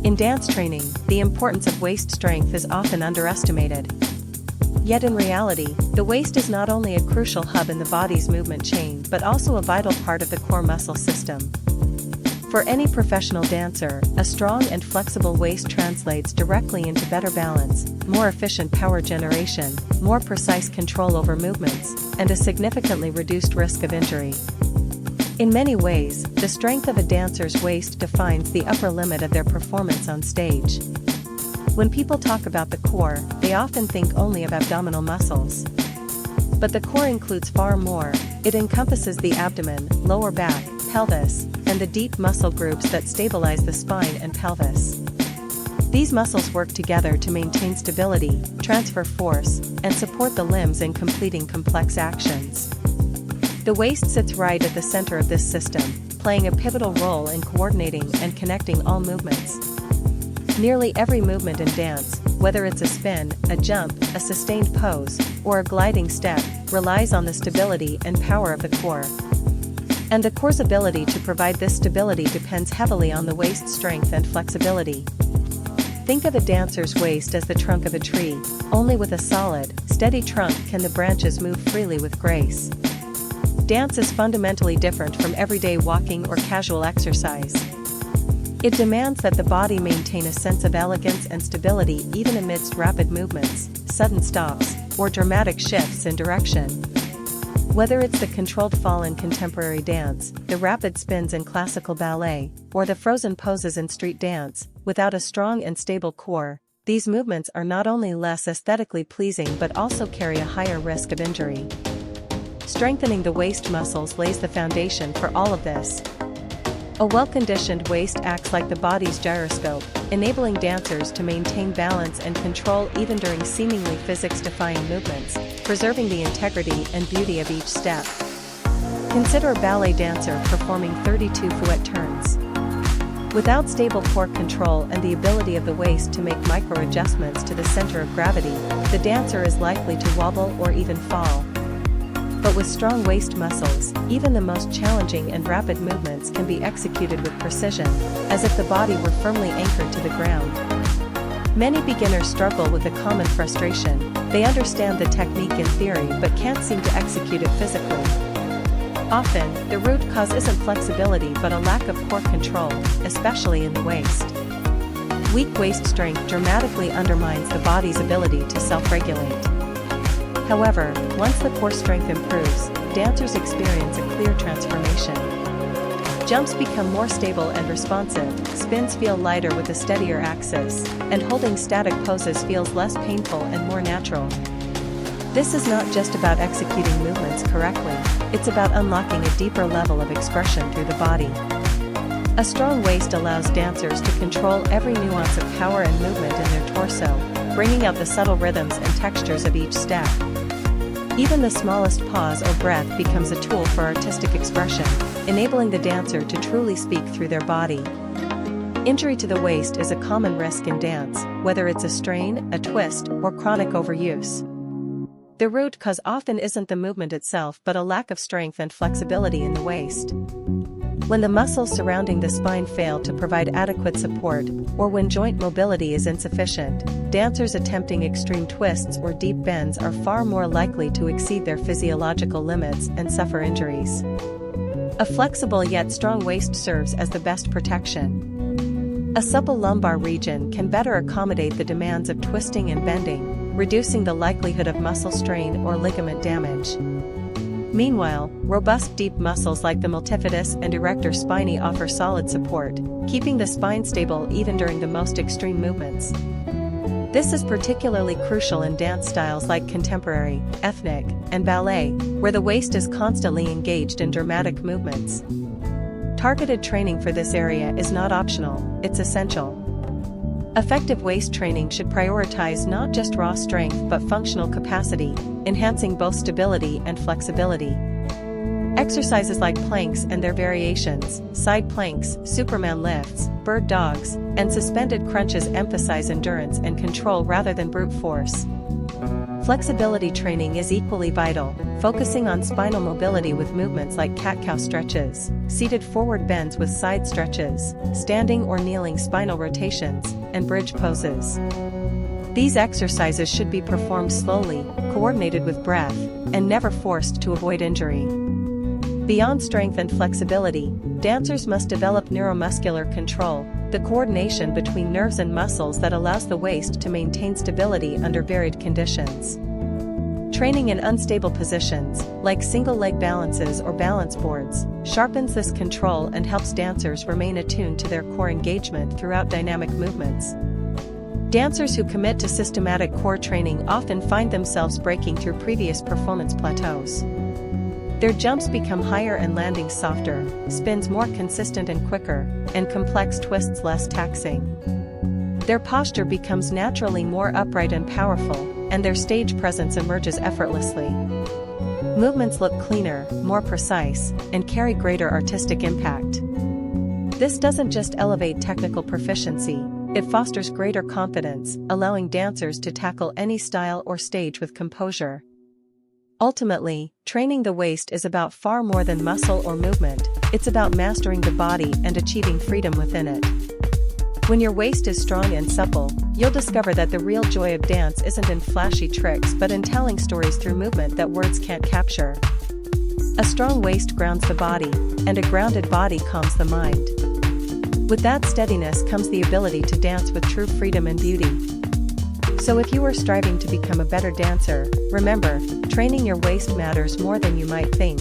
In dance training, the importance of waist strength is often underestimated. Yet in reality, the waist is not only a crucial hub in the body's movement chain but also a vital part of the core muscle system. For any professional dancer, a strong and flexible waist translates directly into better balance, more efficient power generation, more precise control over movements, and a significantly reduced risk of injury. In many ways, the strength of a dancer's waist defines the upper limit of their performance on stage. When people talk about the core, they often think only of abdominal muscles. But the core includes far more. It encompasses the abdomen, lower back, pelvis, and the deep muscle groups that stabilize the spine and pelvis. These muscles work together to maintain stability, transfer force, and support the limbs in completing complex actions. The waist sits right at the center of this system, playing a pivotal role in coordinating and connecting all movements. Nearly every movement in dance, whether it's a spin, a jump, a sustained pose, or a gliding step, relies on the stability and power of the core. And the core's ability to provide this stability depends heavily on the waist's strength and flexibility. Think of a dancer's waist as the trunk of a tree. Only with a solid, steady trunk can the branches move freely with grace. Dance is fundamentally different from everyday walking or casual exercise. It demands that the body maintain a sense of elegance and stability even amidst rapid movements, sudden stops, or dramatic shifts in direction. Whether it's the controlled fall in contemporary dance, the rapid spins in classical ballet, or the frozen poses in street dance, without a strong and stable core, these movements are not only less aesthetically pleasing but also carry a higher risk of injury. Strengthening the waist muscles lays the foundation for all of this. A well-conditioned waist acts like the body's gyroscope, enabling dancers to maintain balance and control even during seemingly physics-defying movements, preserving the integrity and beauty of each step. Consider a ballet dancer performing 32 fouette turns. Without stable core control and the ability of the waist to make micro-adjustments to the center of gravity, the dancer is likely to wobble or even fall. But with strong waist muscles, even the most challenging and rapid movements can be executed with precision, as if the body were firmly anchored to the ground. Many beginners struggle with a common frustration: they understand the technique in theory but can't seem to execute it physically. Often, the root cause isn't flexibility but a lack of core control, especially in the waist. Weak waist strength dramatically undermines the body's ability to self-regulate. However, once the core strength improves, dancers experience a clear transformation. Jumps become more stable and responsive, spins feel lighter with a steadier axis, and holding static poses feels less painful and more natural. This is not just about executing movements correctly, it's about unlocking a deeper level of expression through the body. A strong waist allows dancers to control every nuance of power and movement in their torso, bringing out the subtle rhythms and textures of each step. Even the smallest pause or breath becomes a tool for artistic expression, enabling the dancer to truly speak through their body. Injury to the waist is a common risk in dance, whether it's a strain, a twist, or chronic overuse. The root cause often isn't the movement itself but a lack of strength and flexibility in the waist. When the muscles surrounding the spine fail to provide adequate support, or when joint mobility is insufficient, dancers attempting extreme twists or deep bends are far more likely to exceed their physiological limits and suffer injuries. A flexible yet strong waist serves as the best protection. A supple lumbar region can better accommodate the demands of twisting and bending, reducing the likelihood of muscle strain or ligament damage. Meanwhile, robust deep muscles like the multifidus and erector spinae offer solid support, keeping the spine stable even during the most extreme movements. This is particularly crucial in dance styles like contemporary, ethnic, and ballet, where the waist is constantly engaged in dramatic movements. Targeted training for this area is not optional, it's essential. Effective waist training should prioritize not just raw strength but functional capacity, enhancing both stability and flexibility. Exercises like planks and their variations, side planks, Superman lifts, bird dogs, and suspended crunches emphasize endurance and control rather than brute force. Flexibility training is equally vital, focusing on spinal mobility with movements like cat-cow stretches, seated forward bends with side stretches, standing or kneeling spinal rotations, and bridge poses. These exercises should be performed slowly, coordinated with breath, and never forced to avoid injury. Beyond strength and flexibility, dancers must develop neuromuscular control, the coordination between nerves and muscles that allows the waist to maintain stability under varied conditions. Training in unstable positions, like single-leg balances or balance boards, sharpens this control and helps dancers remain attuned to their core engagement throughout dynamic movements. Dancers who commit to systematic core training often find themselves breaking through previous performance plateaus. Their jumps become higher and landings softer, spins more consistent and quicker, and complex twists less taxing. Their posture becomes naturally more upright and powerful, and their stage presence emerges effortlessly. Movements look cleaner, more precise, and carry greater artistic impact. This doesn't just elevate technical proficiency, it fosters greater confidence, allowing dancers to tackle any style or stage with composure. Ultimately, training the waist is about far more than muscle or movement, it's about mastering the body and achieving freedom within it. When your waist is strong and supple, you'll discover that the real joy of dance isn't in flashy tricks but in telling stories through movement that words can't capture. A strong waist grounds the body, and a grounded body calms the mind. With that steadiness comes the ability to dance with true freedom and beauty. So if you are striving to become a better dancer, remember, training your waist matters more than you might think.